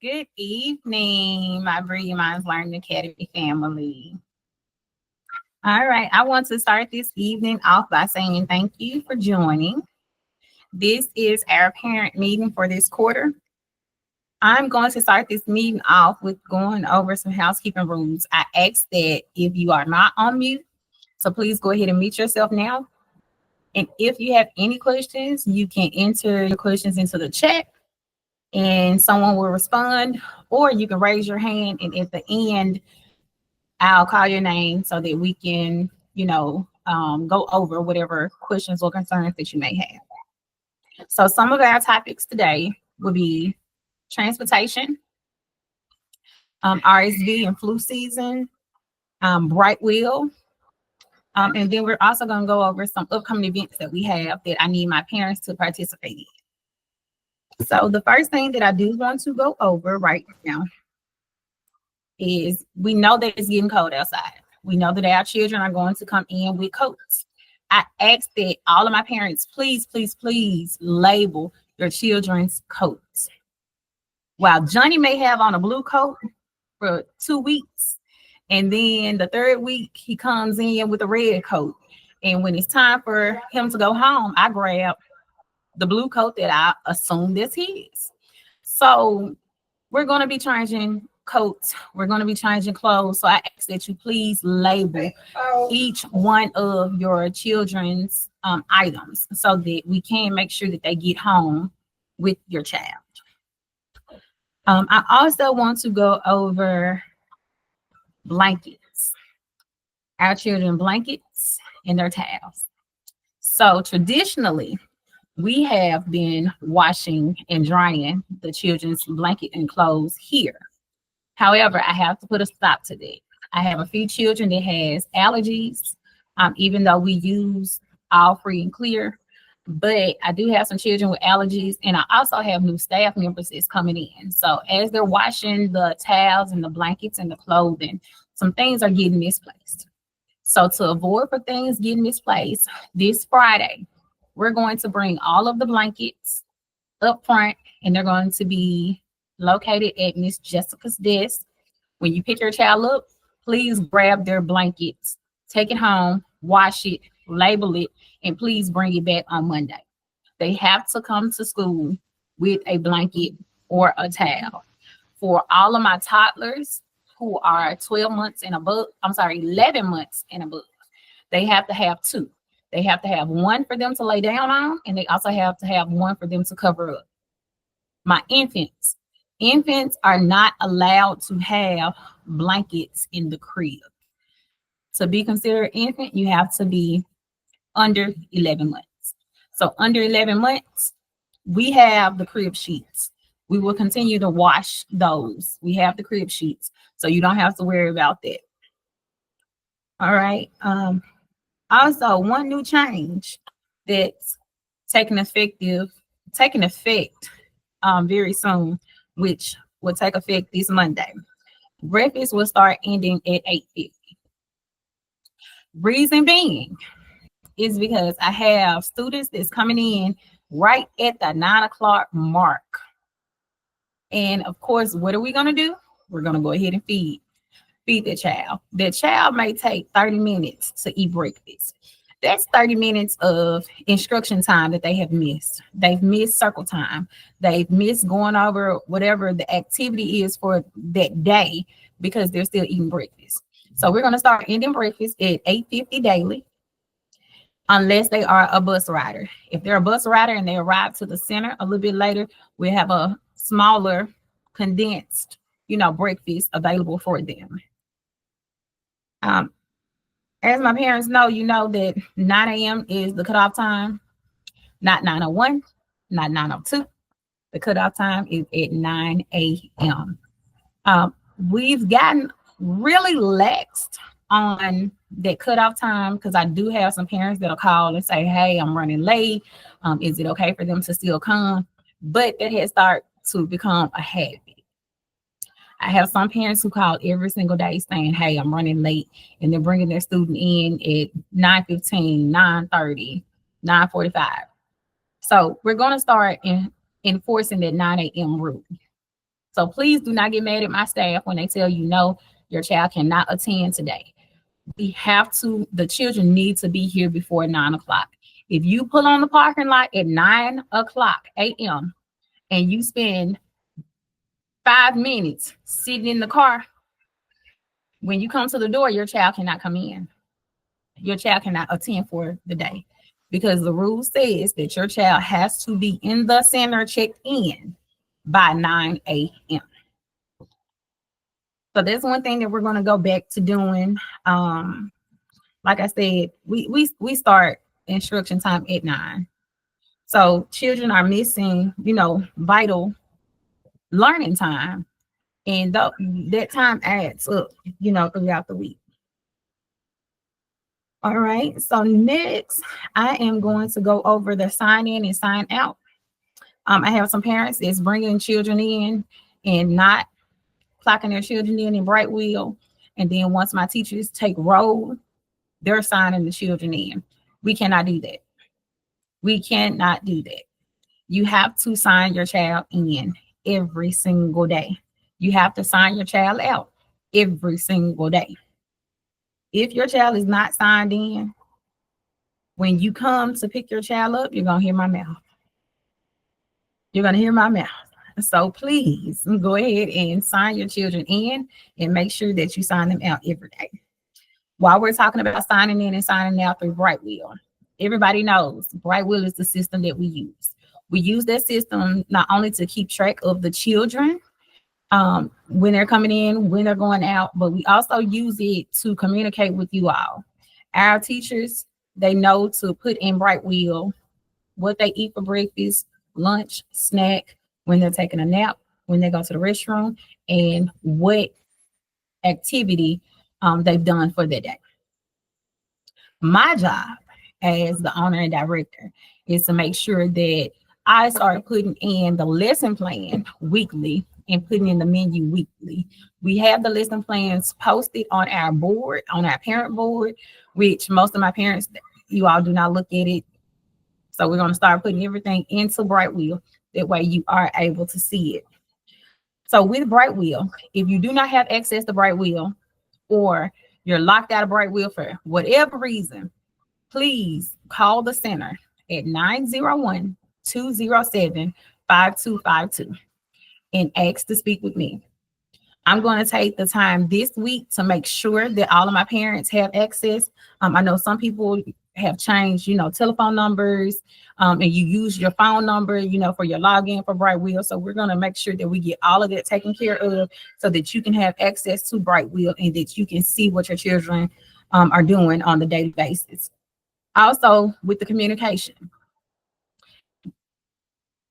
Good evening, my Brilliant Minds Learning Academy family. All right, I want to start this evening off by saying thank you for joining. This is our parent meeting for this quarter. I'm going to start this meeting off with going over some housekeeping rules. I ask that if you are not on mute, so please go ahead and mute yourself now. And if you have any questions, you can enter your questions into the chat and someone will respond, or you can raise your hand and at the end, I'll call your name so that we can, go over whatever questions or concerns that you may have. So some of our topics today will be transportation, RSV and flu season, Bright Wheel, and then we're also going to go over some upcoming events that we have that I need my parents to participate in. So the first thing that I do want to go over right now is we know that it's getting cold outside. We know that our children are going to come in with coats. I ask that all of my parents, please, please, please label your children's coats. While Johnny may have on a blue coat for 2 weeks, and then the third week he comes in with a red coat. And when it's time for him to go home, I grab the blue coat that I assume is his. So we're going to be changing coats. We're going to be changing clothes. So I ask that you please label each one of your children's items so that we can make sure that they get home with your child. I also want to go over blankets, our children blankets and their towels. So traditionally, we have been washing and drying the children's blanket and clothes here. However, I have to put a stop to that. I have a few children that has allergies, even though we use all free and clear. But I do have some children with allergies, and I also have new staff members that's coming in. So as they're washing the towels and the blankets and the clothing, some things are getting misplaced. So to avoid for things getting misplaced, this Friday, we're going to bring all of the blankets up front, and they're going to be located at Miss Jessica's desk. When you pick your child up, please grab their blankets, take it home, wash it, label it, and please bring it back on Monday. They have to come to school with a blanket or a towel. For all of my toddlers who are 11 months and above, they have to have two. They have to have one for them to lay down on, and they also have to have one for them to cover up. My infants are not allowed to have blankets in the crib. To be considered infant, you have to be under 11 months. So under 11 months, we have the crib sheets. We will continue to wash those. We have the crib sheets, so you don't have to worry about that. All right. Also, one new change that's taking effect very soon, which will take effect this Monday. Breakfast will start ending at 8:50. Reason being is because I have students that's coming in right at the 9 o'clock mark. And of course, what are we going to do? We're going to go ahead and feed the child. The child may take 30 minutes to eat breakfast. That's 30 minutes of instruction time that they have missed. They've missed circle time. They've missed going over whatever the activity is for that day because they're still eating breakfast. So we're going to start ending breakfast at 8:50 daily, unless they are a bus rider. If they're a bus rider and they arrive to the center a little bit later, we'll have a smaller, condensed, breakfast available for them. As my parents know, you know that 9 a.m. is the cutoff time, not 9:01, not 9:02. The cutoff time is at 9 a.m. We've gotten really laxed on that cutoff time because I do have some parents that'll call and say, hey, I'm running late. Is it okay for them to still come? But that has started to become a habit. I have some parents who call every single day saying, hey, I'm running late, and they're bringing their student in at 9:15, 9:30, 9:45. So we're going to start enforcing that 9 a.m. rule. So please do not get mad at my staff when they tell you no, your child cannot attend today. The children need to be here before 9 o'clock. If you pull on the parking lot at 9 o'clock a.m. and you spend 5 minutes sitting in the car, when you come to the door, your child cannot come in. Your child cannot attend for the day because the rule says that your child has to be in the center checked in by 9 a.m. So that's one thing that we're going to go back to doing. Like I said, we start instruction time at 9. So children are missing, vital learning time. And that time adds up, throughout the week. All right. So next, I am going to go over the sign in and sign out. I have some parents that's bringing children in and not clocking their children in Brightwheel. And then once my teachers take roll, they're signing the children in. We cannot do that. We cannot do that. You have to sign your child in every single day. You have to sign your child out every single day. If your child is not signed in, when you come to pick your child up, you're going to hear my mouth. You're going to hear my mouth. So please go ahead and sign your children in and make sure that you sign them out every day. While we're talking about signing in and signing out through Brightwheel, everybody knows Brightwheel is the system that we use. We use that system not only to keep track of the children when they're coming in, when they're going out, but we also use it to communicate with you all. Our teachers, they know to put in Brightwheel what they eat for breakfast, lunch, snack, when they're taking a nap, when they go to the restroom, and what activity they've done for the day. My job as the owner and director is to make sure that I start putting in the lesson plan weekly and putting in the menu weekly. We have the lesson plans posted on our board, on our parent board, which most of my parents, you all do not look at it. So we're going to start putting everything into Brightwheel. That way you are able to see it. So with Brightwheel, if you do not have access to Brightwheel or you're locked out of Brightwheel for whatever reason, please call the center at 901-207-5252 and ask to speak with me. I'm going to take the time this week to make sure that all of my parents have access. I know some people have changed, telephone numbers, and you use your phone number, for your login for Brightwheel. So we're going to make sure that we get all of that taken care of so that you can have access to Brightwheel and that you can see what your children are doing on the daily basis. Also, with the communication,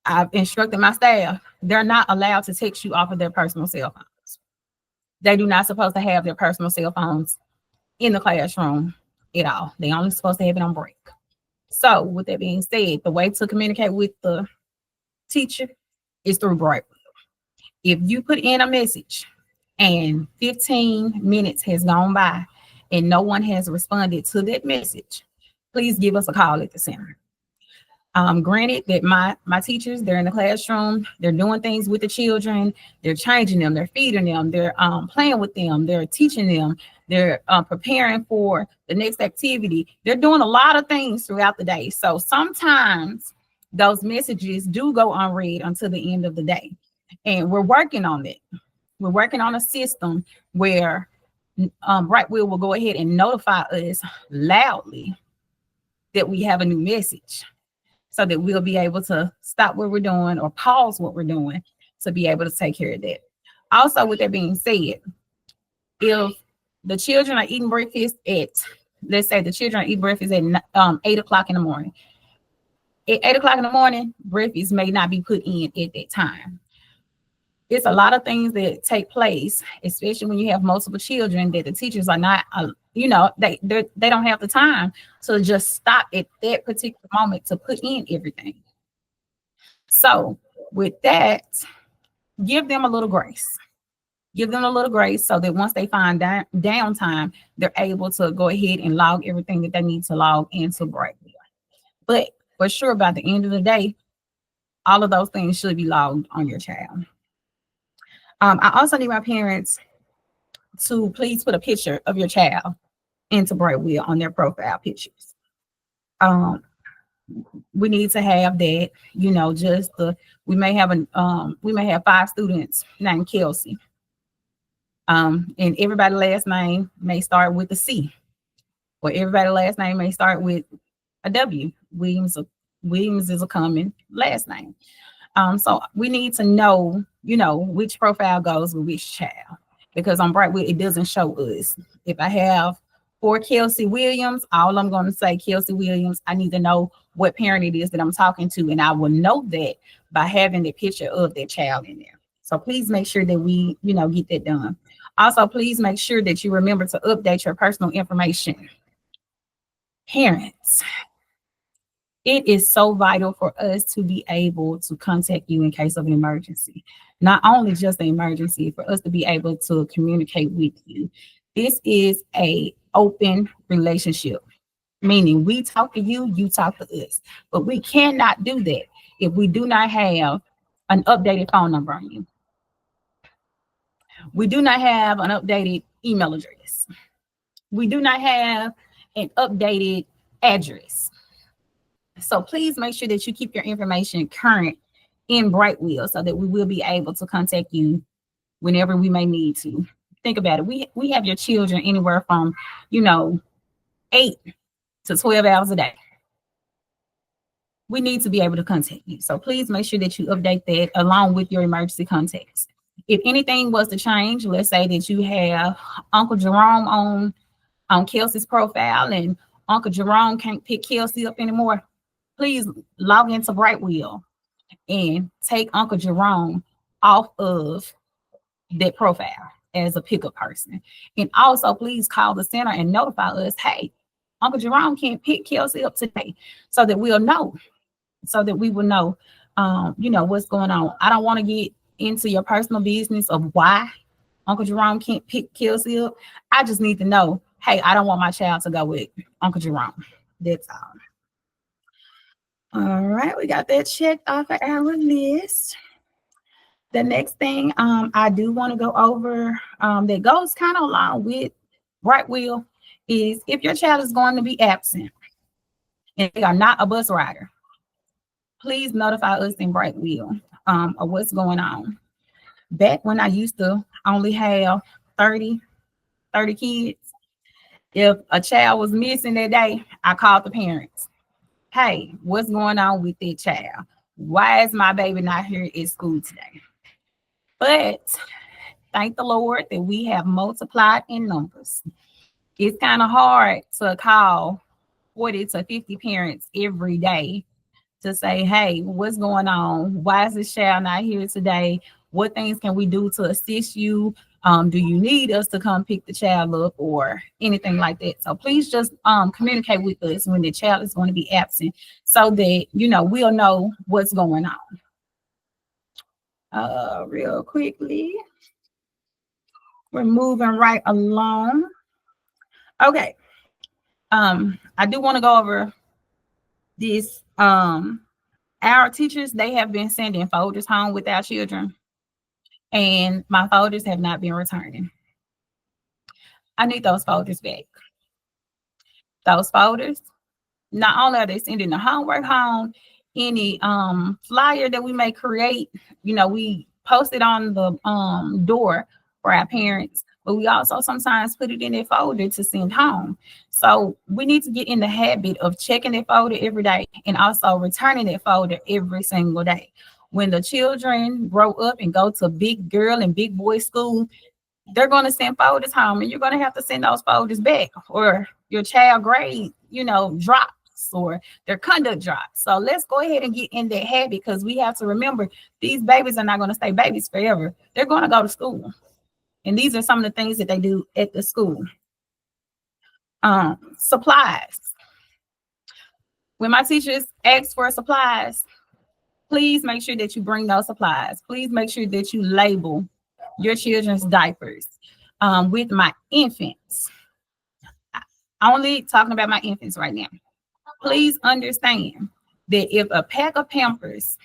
I've instructed my staff, they're not allowed to text you off of their personal cell phones. They do not supposed to have their personal cell phones in the classroom at all. They only supposed to have it on break. So with that being said, the way to communicate with the teacher is through Brightwheel. If you put in a message and 15 minutes has gone by and no one has responded to that message, please give us a call at the center. Granted that my teachers, they're in the classroom, they're doing things with the children, they're changing them, they're feeding them, they're playing with them, they're teaching them, they're preparing for the next activity. They're doing a lot of things throughout the day. So sometimes those messages do go unread until the end of the day. And we're working on it. We're working on a system where Brightwheel will go ahead and notify us loudly that we have a new message, so that we'll be able to stop what we're doing or pause what we're doing to be able to take care of that. Also, with that being said, if the children are eating breakfast let's say the children are eating breakfast at 8 o'clock in the morning. At 8 o'clock in the morning, breakfast may not be put in at that time. It's a lot of things that take place, especially when you have multiple children, that the teachers are not, they don't have the time to just stop at that particular moment to put in everything. So with that, give them a little grace. Give them a little grace so that once they find downtime, they're able to go ahead and log everything that they need to log into Brightwheel. But for sure, by the end of the day, all of those things should be logged on your child. I also need my parents to please put a picture of your child into Brightwheel on their profile pictures. Um, we need to have that, just we may have 5 students named Kelsey. And everybody's last name may start with a C, or everybody's last name may start with a W. Williams is a common last name. So we need to know, which profile goes with which child, because on Brightwheel it doesn't show us. If I have 4 Kelsey Williams, all I'm going to say Kelsey Williams. I need to know what parent it is that I'm talking to, and I will know that by having the picture of that child in there. So please make sure that we, get that done. Also, please make sure that you remember to update your personal information. Parents, it is so vital for us to be able to contact you in case of an emergency. Not only just an emergency, for us to be able to communicate with you. This is a open relationship, meaning we talk to you, you talk to us. But we cannot do that if we do not have an updated phone number on you. We do not have an updated email address. We do not have an updated address. So please make sure that you keep your information current in Brightwheel so that we will be able to contact you whenever we may need to. Think about it. We have your children anywhere from, 8 to 12 hours a day. We need to be able to contact you. So please make sure that you update that along with your emergency contacts. If anything was to change, let's say that you have Uncle Jerome on Kelsey's profile and Uncle Jerome can't pick Kelsey up anymore, please log into Brightwheel and take Uncle Jerome off of that profile as a pickup person. And also please call the center and notify us, hey, Uncle Jerome can't pick Kelsey up today, so that we will know, what's going on. I don't want to get into your personal business of why Uncle Jerome can't pick Kelsey up. I just need to know, hey, I don't want my child to go with Uncle Jerome. That's all. All right, we got that checked off of our list. The next thing I do want to go over that goes kind of along with Brightwheel is if your child is going to be absent and they are not a bus rider, please notify us in Brightwheel of what's going on. Back when I used to only have 30 kids, if a child was missing that day, I called the parents. Hey, what's going on with that child? Why is my baby not here at school today? But thank the Lord that we have multiplied in numbers. It's kind of hard to call 40 to 50 parents every day to say, hey, what's going on? Why is this child not here today? What things can we do to assist you? Do you need us to come pick the child up or anything like that? So please just communicate with us when the child is going to be absent so that, we'll know what's going on. Real quickly, we're moving right along. Okay. I do want to go over this. Our teachers, they have been sending folders home with our children, and my folders have not been returning. I need those folders back. Those folders, not only are they sending the homework home, any flyer that we may create, we post it on the door for our parents, but we also sometimes put it in a folder to send home. So we need to get in the habit of checking that folder every day and also returning that folder every single day. When the children grow up and go to big girl and big boy school, they're going to send folders home, and you're going to have to send those folders back, or your child grade, drops, or their conduct drops. So let's go ahead and get in that habit, because we have to remember these babies are not going to stay babies forever. They're going to go to school. And these are some of the things that they do at the school. Supplies. When my teachers ask for supplies, please make sure that you bring those supplies. Please make sure that you label your children's diapers. With my infants, I'm only talking about my infants right now. Please understand that if a pack of Pampers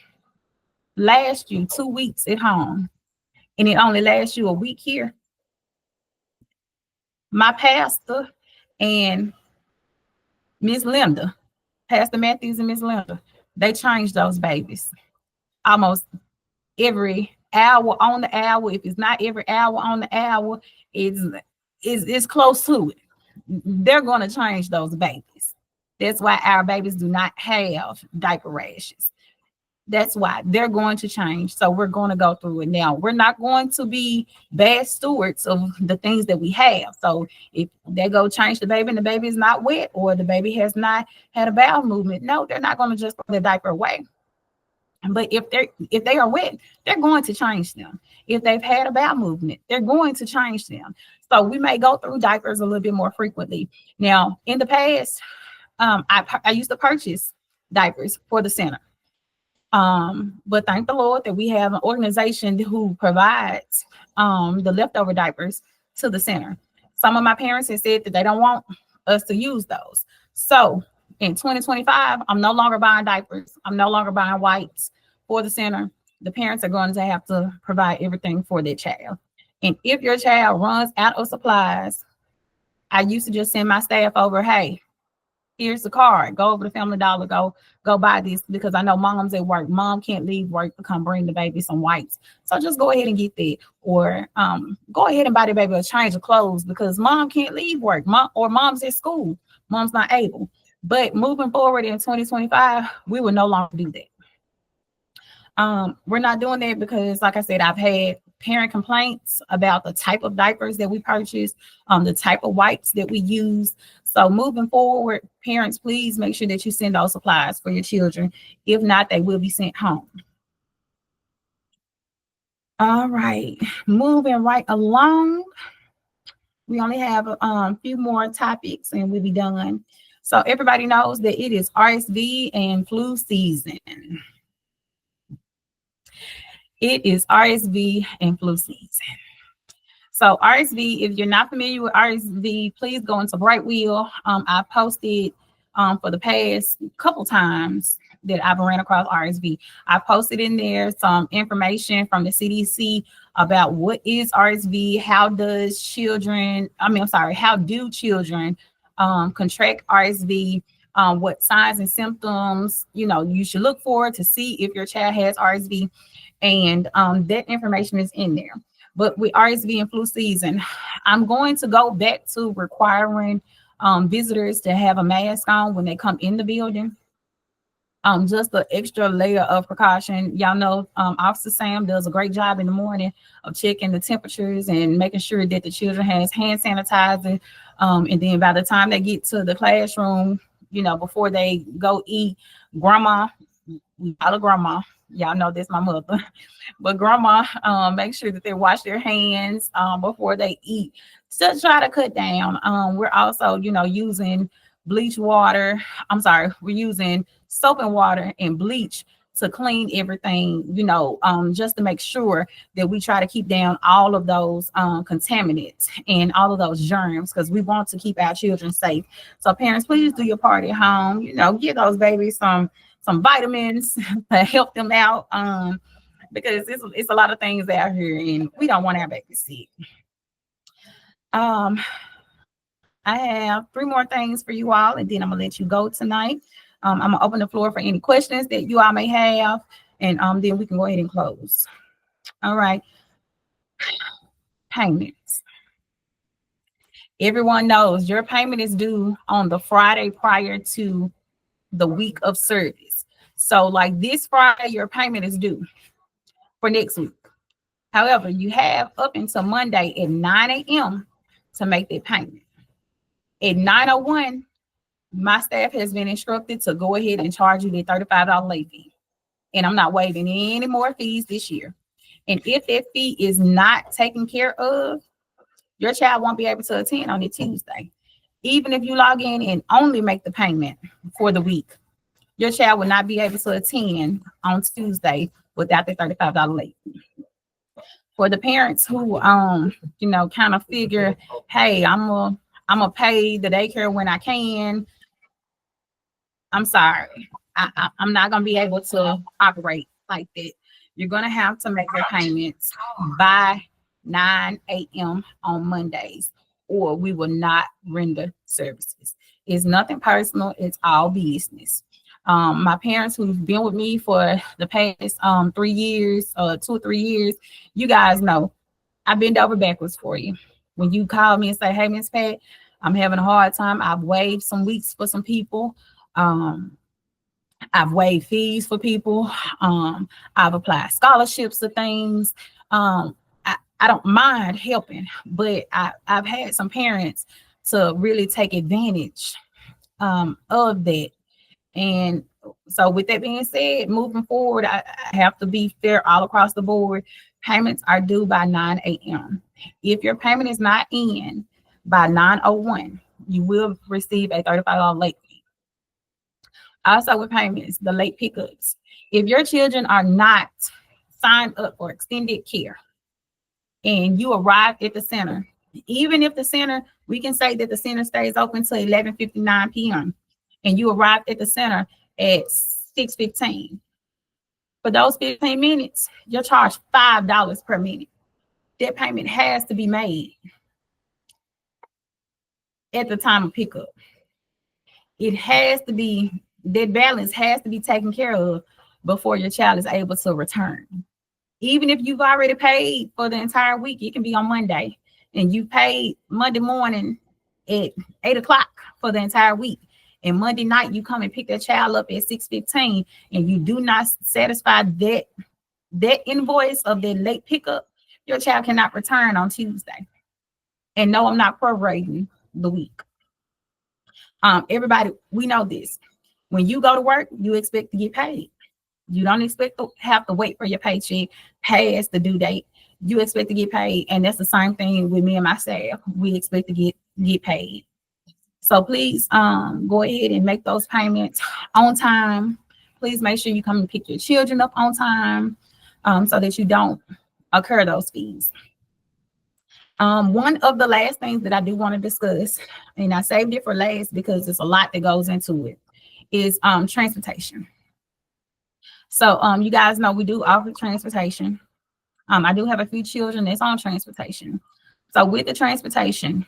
lasts you 2 weeks at home and it only lasts you a week here. My pastor and Miss Linda, Pastor Matthews and Miss Linda, they changed those babies almost every hour on the hour. If it's not every hour on the hour, it's close to it. They're going to change those babies. That's why our babies do not have diaper rashes. That's why they're going to change. So we're going to go through it now. We're not going to be bad stewards of the things that we have. So if they go change the baby and the baby is not wet, or the baby has not had a bowel movement, no, they're not going to just throw the diaper away. But if they are wet, they're going to change them. If they've had a bowel movement, they're going to change them. So we may go through diapers a little bit more frequently. Now, in the past, I used to purchase diapers for the center. But thank the Lord that we have an organization who provides the leftover diapers to the center. Some of my parents have said that they don't want us to use those. So in 2025, I'm no longer buying diapers. I'm no longer buying wipes for the center. The parents are going to have to provide everything for their child. And if your child runs out of supplies, I used to just send my staff over, hey, here's the card. Go over to Family Dollar. Go buy this, because I know mom's at work. Mom can't leave work to come bring the baby some wipes. So just go ahead and get that. Or go ahead and buy the baby a change of clothes, because mom can't leave work. Mom's at school. Mom's not able. But moving forward in 2025, we will no longer do that. We're not doing that because, like I said, I've had parent complaints about the type of diapers that we purchase, the type of wipes that we use. So moving forward, parents, please make sure that you send those supplies for your children. If not, they will be sent home. All right, moving right along. We only have a few more topics and we'll be done. So everybody knows that it is RSV and flu season. It is RSV and flu season. So RSV, if you're not familiar with RSV, please go into Brightwheel. I posted for the past couple times that I've ran across RSV. I posted in there some information from the CDC about what is RSV, how do children contract RSV, what signs and symptoms, you should look for to see if your child has RSV. And that information is in there. But with RSV and flu season, I'm going to go back to requiring visitors to have a mask on when they come in the building. Just an extra layer of precaution. Y'all know Officer Sam does a great job in the morning of checking the temperatures and making sure that the children has hand sanitizer. And then by the time they get to the classroom, before they go eat, grandma, y'all know this my mother, but grandma make sure that they wash their hands before they eat. Just try to cut down. We're also using we're using soap and water and bleach to clean everything, just to make sure that we try to keep down all of those contaminants and all of those germs, because we want to keep our children safe. So parents, please do your part at home. Give those babies some vitamins to help them out, because it's a lot of things out here and we don't want our babies sick. I have 3 more things for you all, and then I'm gonna let you go tonight. I'm gonna open the floor for any questions that you all may have, and then we can go ahead and close. All right. Payments. Everyone knows your payment is due on the Friday prior to the week of service. So like this Friday, your payment is due for next week. However, you have up until Monday at 9 a.m. to make that payment. At 9:01, my staff has been instructed to go ahead and charge you the $35 late fee. And I'm not waiving any more fees this year. And if that fee is not taken care of, your child won't be able to attend on a Tuesday. Even if you log in and only make the payment for the week, your child will not be able to attend on Tuesday without the $35 late fee. For the parents who kind of figure, hey, I'm gonna pay the daycare when I can, I'm sorry, I'm not gonna be able to operate like that. You're going to have to make your payments by 9 a.m. on Mondays, or we will not render services. It's nothing personal. It's all business. My parents who've been with me for the past 3 years, 2 or 3 years, you guys know I bend over backwards for you. When you call me and say, hey, Miss Pat, I'm having a hard time. I've waived some weeks for some people. I've waived fees for people. I've applied scholarships to things. I don't mind helping, but I've had some parents to really take advantage of that. And so with that being said, moving forward, I have to be fair all across the board. Payments are due by 9 a.m. If your payment is not in by 9:01, you will receive a $35 late fee. Also with payments, the late pickups. If your children are not signed up for extended care and you arrive at the center, even if the center, we can say that the center stays open till 11:59 p.m. and you arrive at the center at 6:15. For those 15 minutes, you're charged $5 per minute. That payment has to be made at the time of pickup. It has to be, that balance has to be taken care of before your child is able to return. Even if you've already paid for the entire week, it can be on Monday, and you paid Monday morning at 8 o'clock for the entire week. And Monday night, you come and pick that child up at 6:15, and you do not satisfy that invoice of that late pickup, your child cannot return on Tuesday. And no, I'm not prorating the week. Everybody, we know this. When you go to work, you expect to get paid. You don't expect to have to wait for your paycheck past the due date. You expect to get paid. And that's the same thing with me and my staff. We expect to get paid. So please go ahead and make those payments on time. Please make sure you come and pick your children up on time so that you don't incur those fees. One of the last things that I do want to discuss, and I saved it for last because there's a lot that goes into it, is transportation. So you guys know we do offer transportation. I do have a few children that's on transportation. So with the transportation,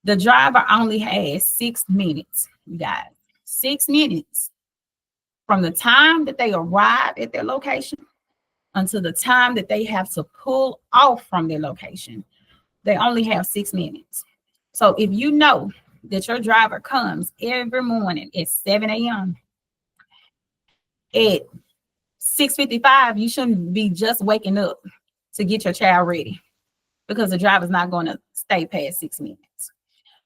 the driver only has 6 minutes, you guys. 6 minutes from the time that they arrive at their location until the time that they have to pull off from their location. They only have 6 minutes. So if you know that your driver comes every morning at 7 a.m., at 6:55, you shouldn't be just waking up to get your child ready, because the driver's not going to stay past 6 minutes.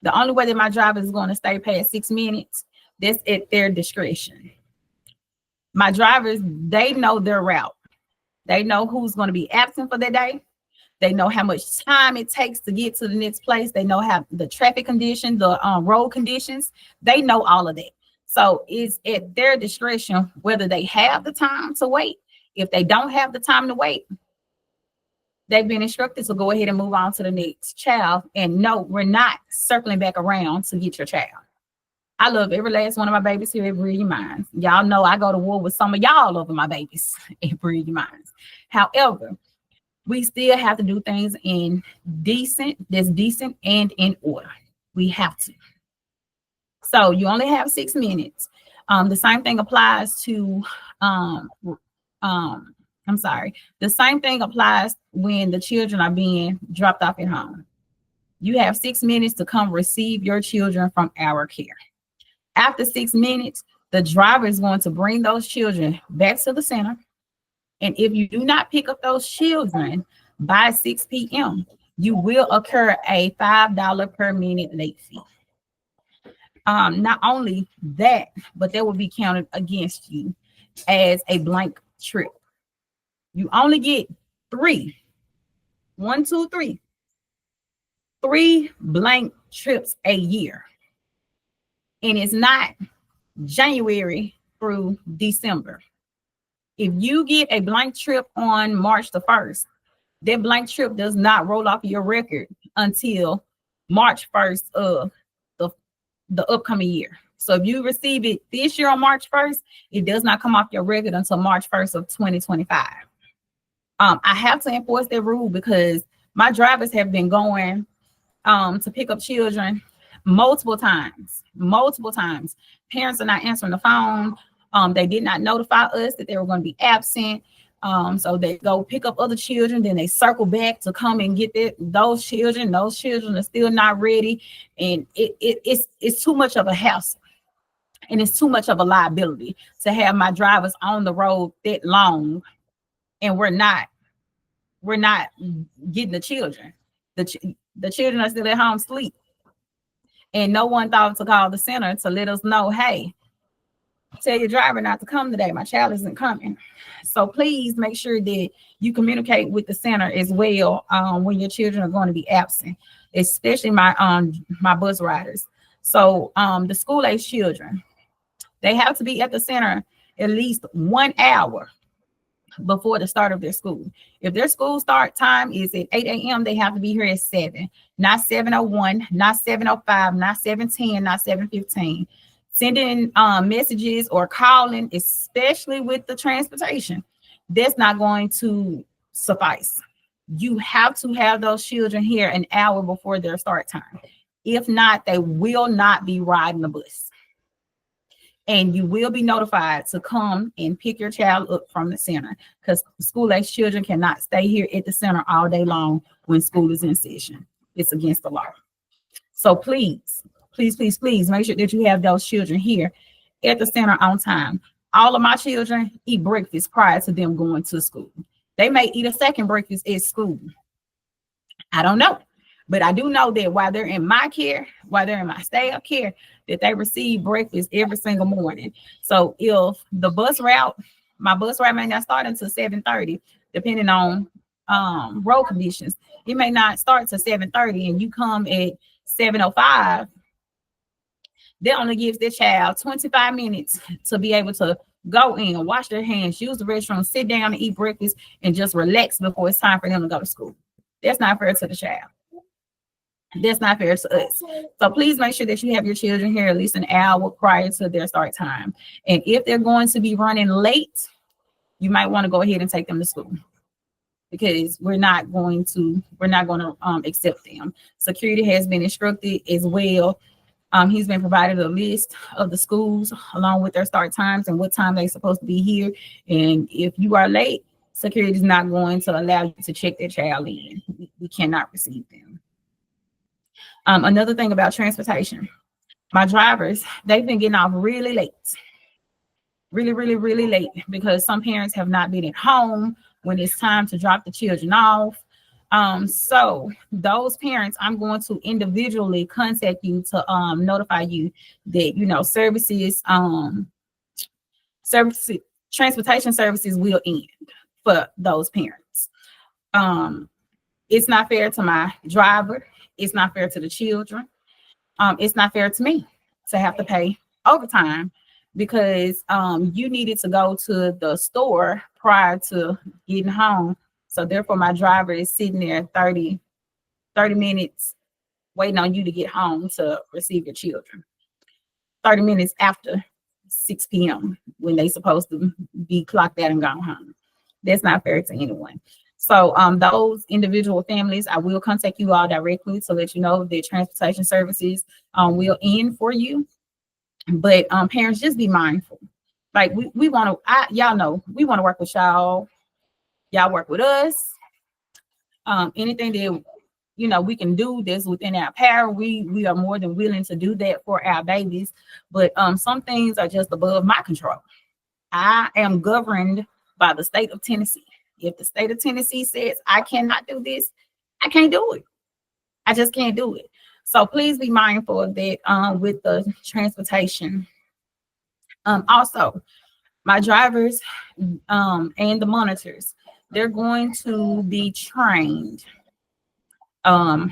The only way that my driver is going to stay past 6 minutes, that's at their discretion. My drivers, they know their route. They know who's going to be absent for the day. They know how much time it takes to get to the next place. They know how the traffic conditions, the road conditions. They know all of that. So it's at their discretion whether they have the time to wait. If they don't have the time to wait, they've been instructed to go ahead and move on to the next child. And no, we're not circling back around to get your child. I love every last one of my babies here at Brilliant Minds. Y'all know I go to war with some of y'all over my babies at Brilliant Minds. However, we still have to do things that's decent and in order. We have to. So you only have 6 minutes. The same thing applies to the same thing applies when the children are being dropped off at home. You have 6 minutes to come receive your children from our care. After 6 minutes, the driver is going to bring those children back to the center. And if you do not pick up those children by 6 p.m., you will incur a $5 per minute late fee. Not only that, but that will be counted against you as a blank trip. You only get 3 blank trips a year. And it's not January through December. If you get a blank trip on March the 1st, that blank trip does not roll off your record until March 1st of the upcoming year. So if you receive it this year on March 1st, it does not come off your record until March 1st of 2025. I have to enforce that rule because my drivers have been going to pick up children multiple times. Parents are not answering the phone. They did not notify us that they were going to be absent. So they go pick up other children, then they circle back to come and get those children. Those children are still not ready, and it's too much of a hassle, and it's too much of a liability to have my drivers on the road that long, and we're not getting the children. The children are still at home sleep, and no one thought to call the center to let us know, hey, tell your driver not to come today. My child isn't coming. So please make sure that you communicate with the center as well when your children are going to be absent, especially my bus riders. So the school-age children, they have to be at the center at least 1 hour before the start of their school. If their school start time is at 8 a.m., they have to be here at 7, not 7:01, not 7:05, not 7:10, not 7:15. Sending messages or calling, especially with the transportation, that's not going to suffice. You have to have those children here an hour before their start time. If not, they will not be riding the bus. And you will be notified to come and pick your child up from the center, because school-age children cannot stay here at the center all day long when school is in session. It's against the law. So please make sure that you have those children here at the center on time. All of my children eat breakfast prior to them going to school. They may eat a second breakfast at school. I don't know. But I do know that while they're in my care, while they're in my staff care, that they receive breakfast every single morning. So if the my bus route may not start until 7:30, depending on road conditions, it may not start until 7:30, and you come at 7:05. That only gives their child 25 minutes to be able to go in, wash their hands, use the restroom, sit down and eat breakfast, and just relax before it's time for them to go to school. That's not fair to the child. That's not fair to us. So please make sure that you have your children here at least an hour prior to their start time. And if they're going to be running late, you might want to go ahead and take them to school, because we're not going to accept them. Security has been instructed as well. He's been provided a list of the schools along with their start times and what time they're supposed to be here. And if you are late, security is not going to allow you to check their child in. We cannot receive them. Another thing about transportation, my drivers, they've been getting off really late, really late, because some parents have not been at home when it's time to drop the children off. So those parents, I'm going to individually contact you to notify you that transportation services will end for those parents. It's not fair to my driver. It's not fair to the children. It's not fair to me to have to pay overtime because you needed to go to the store prior to getting home. So therefore, my driver is sitting there 30 minutes waiting on you to get home to receive your children. 30 minutes after 6 p.m. when they're supposed to be clocked out and gone home. That's not fair to anyone. So those individual families, I will contact you all directly to let you know that transportation services will end for you. But parents, just be mindful. Like we want to, y'all know, we want to work with y'all. Y'all work with us. Anything that we can do that's within our power, we are more than willing to do that for our babies. But some things are just above my control. I am governed by the state of Tennessee. If the state of Tennessee says I cannot do this, I can't do it. I just can't do it. So please be mindful of that with the transportation. Also, my drivers and the monitors, they're going to be trained on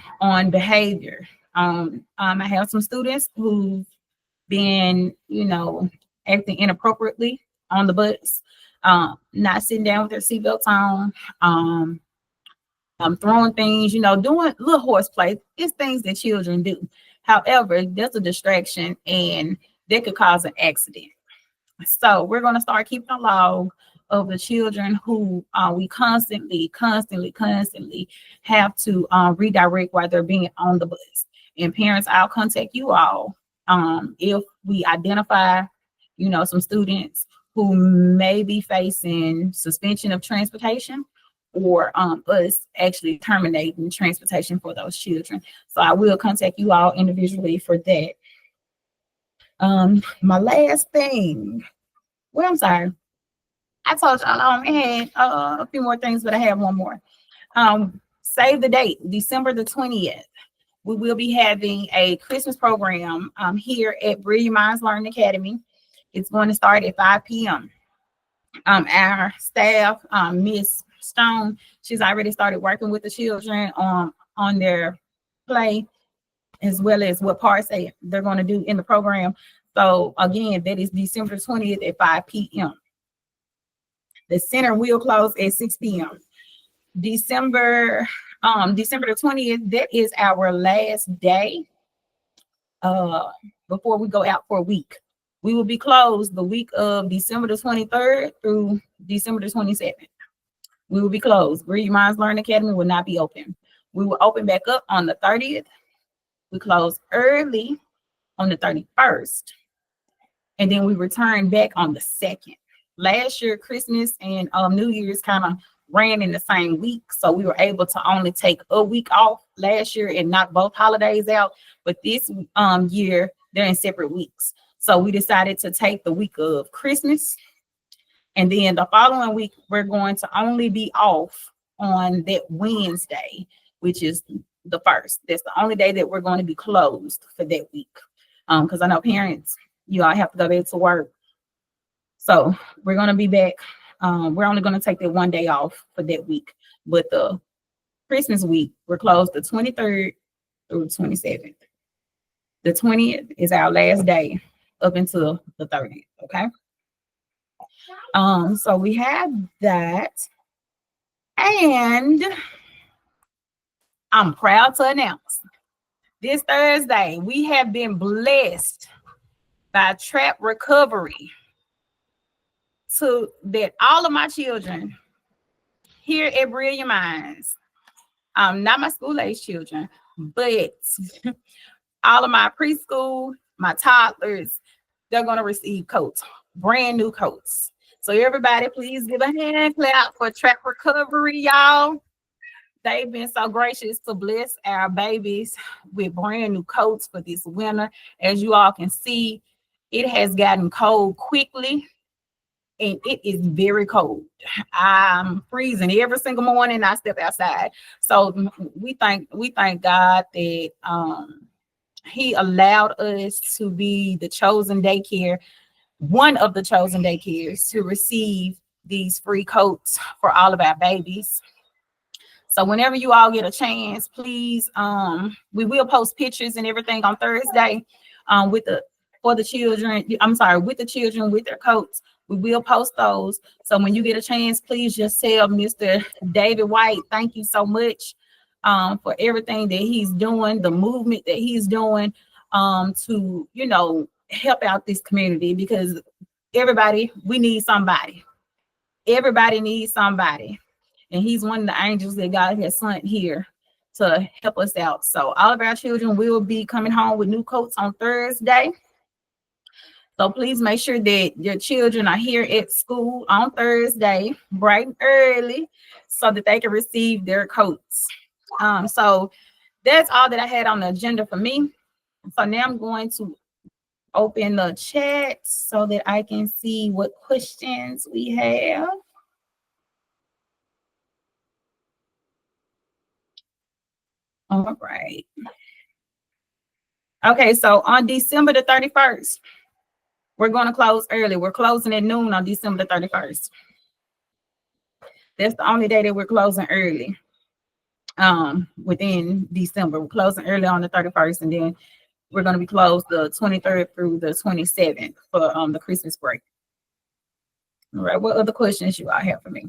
behavior. I have some students who've been, acting inappropriately on the bus, not sitting down with their seatbelts on, throwing things, doing little horseplay. It's things that children do. However, there's a distraction, and that could cause an accident. So we're going to start keeping a log of the children who we constantly have to redirect while they're being on the bus. And parents, I'll contact you all if we identify, some students who may be facing suspension of transportation or us actually terminating transportation for those children. So I will contact you all individually for that. My last thing. Well, I'm sorry. I told y'all I only had a few more things, but I have one more. Save the date, December the 20th. We will be having a Christmas program here at Brilliant Minds Learning Academy. It's going to start at 5 p.m. Our staff, Miss Stone, she's already started working with the children on their play, as well as what parts they're going to do in the program. So again, that is December 20th at 5 p.m. The center will close at 6 p.m. December the 20th, that is our last day before we go out for a week. We will be closed the week of December the 23rd through December the 27th. We will be closed. Brilliant Minds Learning Academy will not be open. We will open back up on the 30th. We close early on the 31st. And then we return back on the 2nd. Last year, Christmas and New Year's kind of ran in the same week. So we were able to only take a week off last year and knock both holidays out. But this year, they're in separate weeks. So we decided to take the week of Christmas. And then the following week, we're going to only be off on that Wednesday, which is the 1st. That's the only day that we're going to be closed for that week. Because I know parents, you all have to go back to work. So we're going to be back. We're only going to take that one day off for that week. But the Christmas week, we're closed the 23rd through 27th. The 20th is our last day up until the 30th. Okay. So we have that. And I'm proud to announce this Thursday, we have been blessed by Trap Recovery so that all of my children here at Brilliant Minds, not my school age children, but all of my preschool, my toddlers, they're going to receive coats, brand new coats. So everybody, please give a hand clap for Trap Recovery, y'all. They've been so gracious to bless our babies with brand new coats for this winter. As you all can see, it has gotten cold quickly, and it is very cold. I'm freezing every single morning I step outside. So we thank God that He allowed us to be the chosen daycare, one of the chosen daycares to receive these free coats for all of our babies. So whenever you all get a chance, please, we will post pictures and everything on Thursday with the children with their coats. We will post those. So when you get a chance, please just tell Mr. David White, thank you so much for everything that he's doing, the movement that he's doing to, help out this community, because we need somebody. Everybody needs somebody. And he's one of the angels that God has sent here to help us out. So all of our children will be coming home with new coats on Thursday. So please make sure that your children are here at school on Thursday, bright and early, so that they can receive their coats. So that's all that I had on the agenda for me. So now I'm going to open the chat so that I can see what questions we have. All right. Okay, so on December the 31st, we're going to close early. We're closing at noon on December the 31st. That's the only day that we're closing early within December. We're closing early on the 31st, and then we're going to be closed the 23rd through the 27th for the Christmas break. All right, what other questions you all have for me?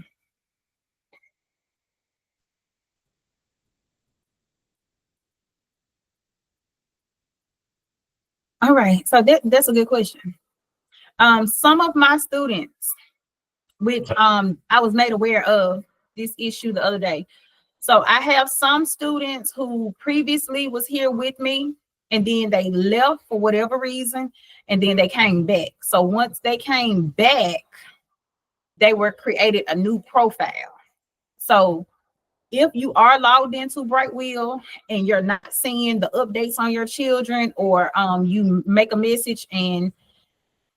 All right, so that's a good question. Some of my students, which I was made aware of this issue the other day. So I have some students who previously was here with me and then they left for whatever reason and then they came back. So once they came back, they were created a new profile. So if you are logged into Brightwheel and you're not seeing the updates on your children, or you make a message and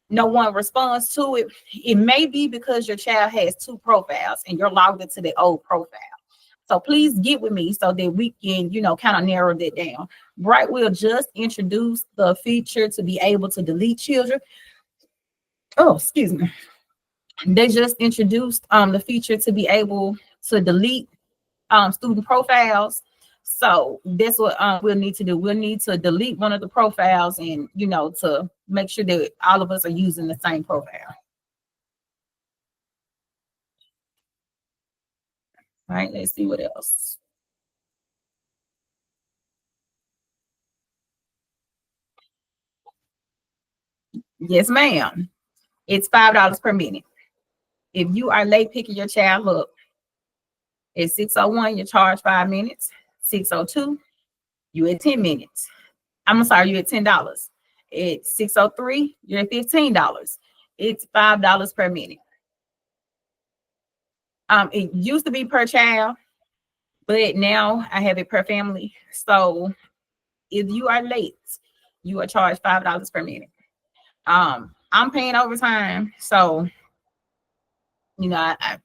no one responds to it, it may be because your child has two profiles and you're logged into the old profile. So please get with me so that we can, kind of narrow that down. Brightwheel just introduced the feature to be able to delete children. Oh, excuse me. They just introduced the feature to be able to delete student profiles. So that's what we'll need to do. We'll need to delete one of the profiles and, to make sure that all of us are using the same profile. All right, let's see what else. Yes, ma'am. It's $5 per minute. If you are late picking your child up at 6:01, you charge 5 minutes. 6:02, you at 10 minutes. I'm sorry, you're at $10. At 6:03, you're at $15. It's $5 per minute. It used to be per child, but now I have it per family. So if you are late, you are charged $5 per minute. I'm paying overtime, so that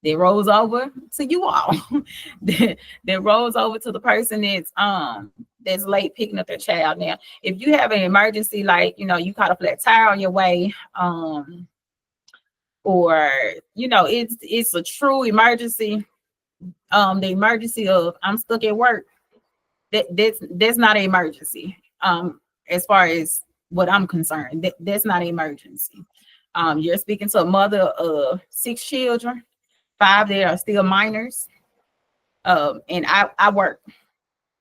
rolls over to you all. that rolls over to the person that's late picking up their child. Now, if you have an emergency, like you caught a flat tire on your way, or it's a true emergency, the emergency of I'm stuck at work, that's not an emergency. As far as what I'm concerned, that's not an emergency. You're speaking to a mother of 6 children, 5 that are still minors. And I work.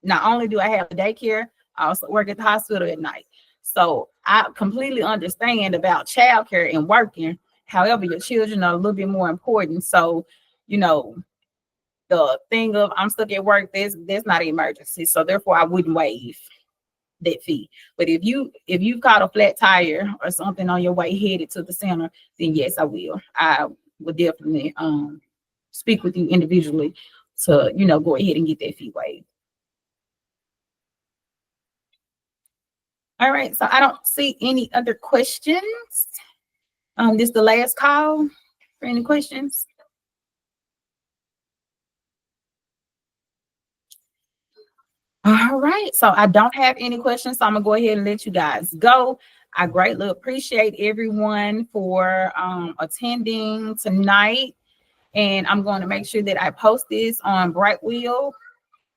Not only do I have a daycare, I also work at the hospital at night. So I completely understand about childcare and working. However, your children are a little bit more important. So, the thing of I'm stuck at work, that's not an emergency. So therefore I wouldn't waive that fee. But if you've caught a flat tire or something on your way headed to the center, then yes, I will. I would definitely speak with you individually to go ahead and get that fee waived. All right, so I don't see any other questions. This is the last call for any questions. All right, so I don't have any questions, so I'm gonna go ahead and let you guys go. I greatly appreciate everyone for attending tonight, and I'm going to make sure that I post this on Brightwheel,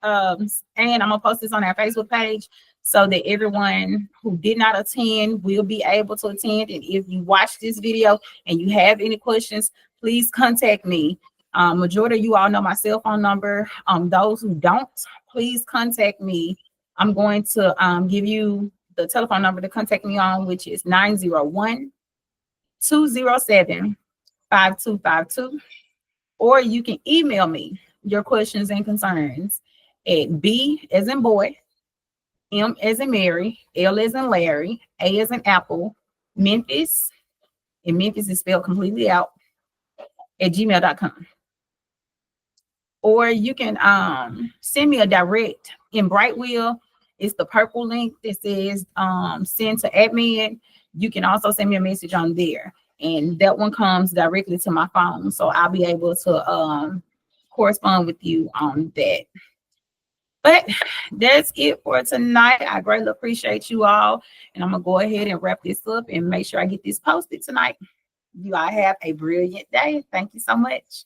and I'm gonna post this on our Facebook page so that everyone who did not attend will be able to attend. And if you watch this video and you have any questions, please contact me. Majority of you all know my cell phone number. Those who don't, please contact me. I'm going to give you the telephone number to contact me on, which is 901-207-5252. Or you can email me your questions and concerns at B as in boy, M as in Mary, L as in Larry, A as in Apple, Memphis, and Memphis is spelled completely out, at gmail.com. Or you can send me a direct in Brightwheel. It's the purple link that says send to admin. You can also send me a message on there, and that one comes directly to my phone, so I'll be able to correspond with you on that. But that's it for tonight. I greatly appreciate you all, and I'm gonna go ahead and wrap this up and make sure I get this posted tonight. You all have a brilliant day. Thank you so much.